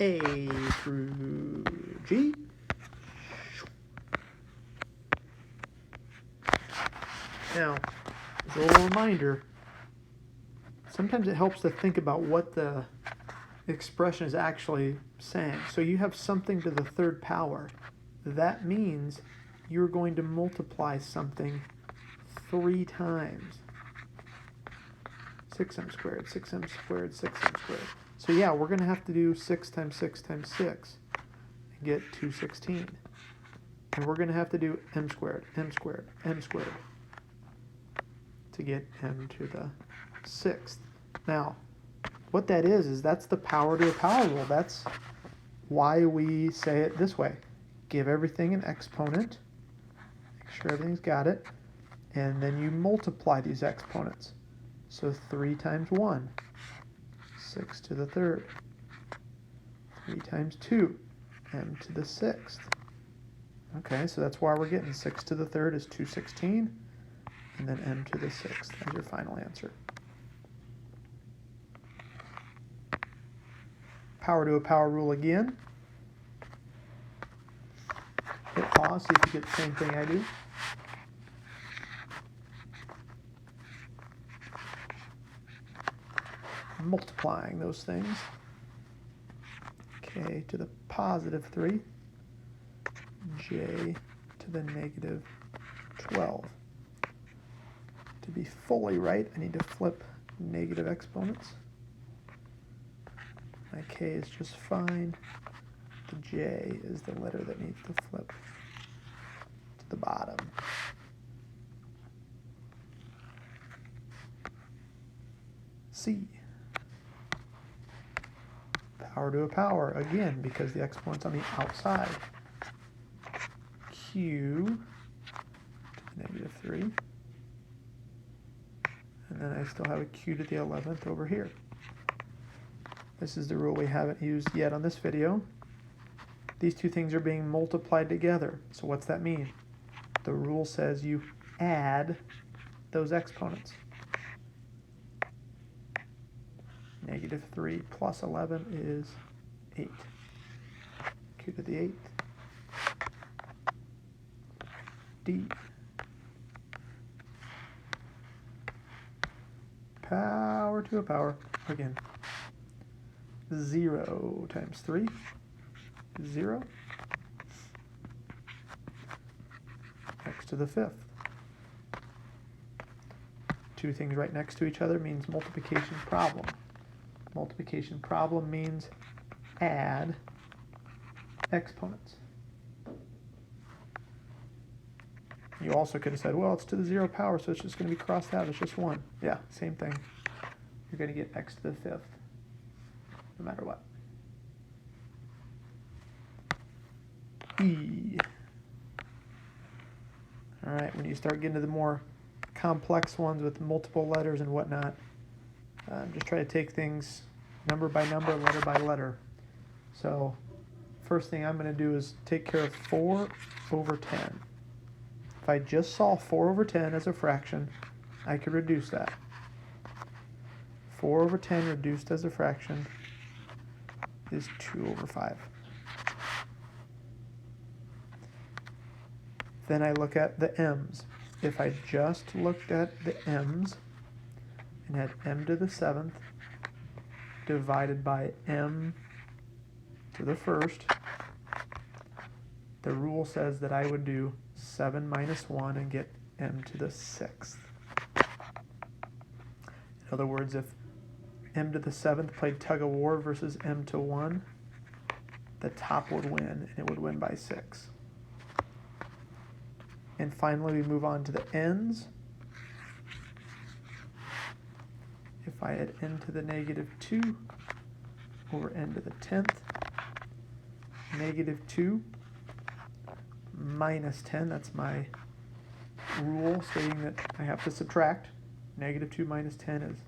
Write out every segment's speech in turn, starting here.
A through G. Now, as a little reminder, sometimes it helps to think about what the expression is actually saying. So you have something to the third power. That means you're going to multiply something 3 times. 6m squared, 6m squared, 6m squared. So yeah, we're going to have to do 6 times 6 times 6 and get 216. And we're going to have to do m squared, m squared, m squared to get m to the 6th. Now, what that is that's the power to a power rule. That's why we say it this way. Give everything an exponent, make sure everything's got it, and then you multiply these exponents. So 3 times 1, 6 to the 3rd. 3 times 2, m to the 6th. Okay, so that's why we're getting 6 to the 3rd is 216, and then m to the 6th as your final answer. Power to a power rule again. Hit pause, see if you get the same thing I do. Multiplying those things. K to the positive 3, j to the negative 12. To be fully right, I need to flip negative exponents. My k is just fine. The j is the letter that needs to flip to the bottom. C. Power to a power, again, because the exponent's on the outside. Q to the negative 3. And then I still have a q to the 11th over here. This is the rule we haven't used yet on this video. These two things are being multiplied together. So what's that mean? The rule says you add those exponents. Negative 3 plus 11 is 8. Q to the 8th. D. Power to a power. Again. 0 times 3. 0. X to the 5th. Two things right next to each other means multiplication problem. Multiplication problem means add exponents. You also could have said, well, it's to the 0 power, so it's just going to be crossed out. It's just 1. Yeah, same thing. You're going to get x to the 5th, no matter what. E. All right, when you start getting to the more complex ones with multiple letters and whatnot, just try to take things number by number, letter by letter. So first thing I'm going to do is take care of 4 over 10. If I just solve 4 over 10 as a fraction, I could reduce that. 4 over 10 reduced as a fraction is 2 over 5. Then I look at the m's. If I just looked at the m's and had m to the 7th divided by m to the 1st, the rule says that I would do 7 minus 1 and get m to the 6th. In other words, if m to the 7th played tug of war versus m to 1, the top would win, and it would win by 6. And finally, we move on to the n's. If I had n to the negative 2 over n to the 10th, negative 2 minus 10, that's my rule stating that I have to subtract. Negative 2 minus 10 is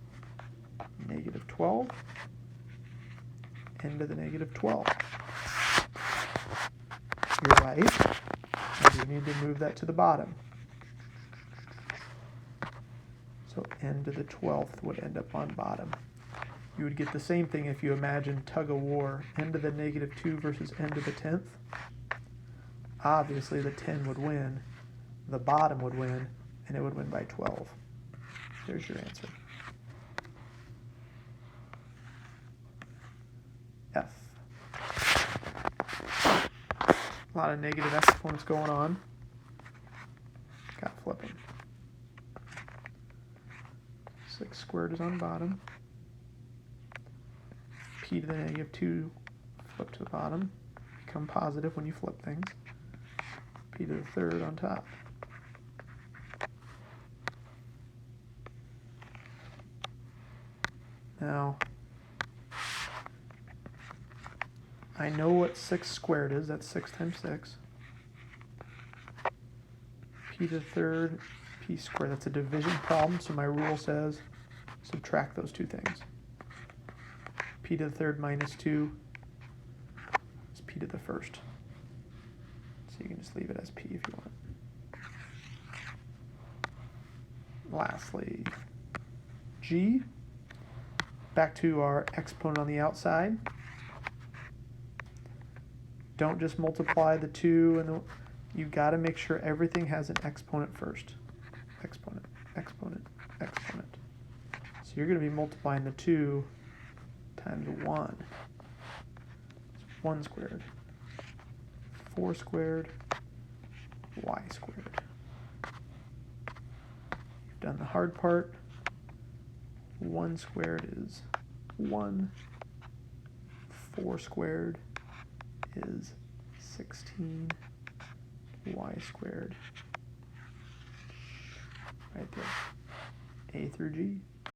negative 12, n to the negative 12. You're right. You need to move that to the bottom. So n to the 12th would end up on bottom. You would get the same thing if you imagine tug of war, n to the negative 2 versus n to the 10th. Obviously the 10 would win, the bottom would win, and it would win by 12. There's your answer. F. A lot of negative exponents going on. Got to flip them. 6 squared is on bottom. P to the negative 2 flip to the bottom. Become positive when you flip things. P to the third on top. Now, I know what 6 squared is. That's 6 times 6. P to the third, P squared. That's a division problem, so my rule says subtract those two things. P to the third minus 2 is P to the first. So you can just leave it as P if you want. Lastly, G. Back to our exponent on the outside. Don't just multiply the 2 and you've got to make sure everything has an exponent first. Exponent, exponent, exponent. So you're going to be multiplying the 2 times 1. It's 1 squared. 4 squared, y squared. You've done the hard part. 1 squared is 1. 4 squared is 16. Y squared. Right there. A through G.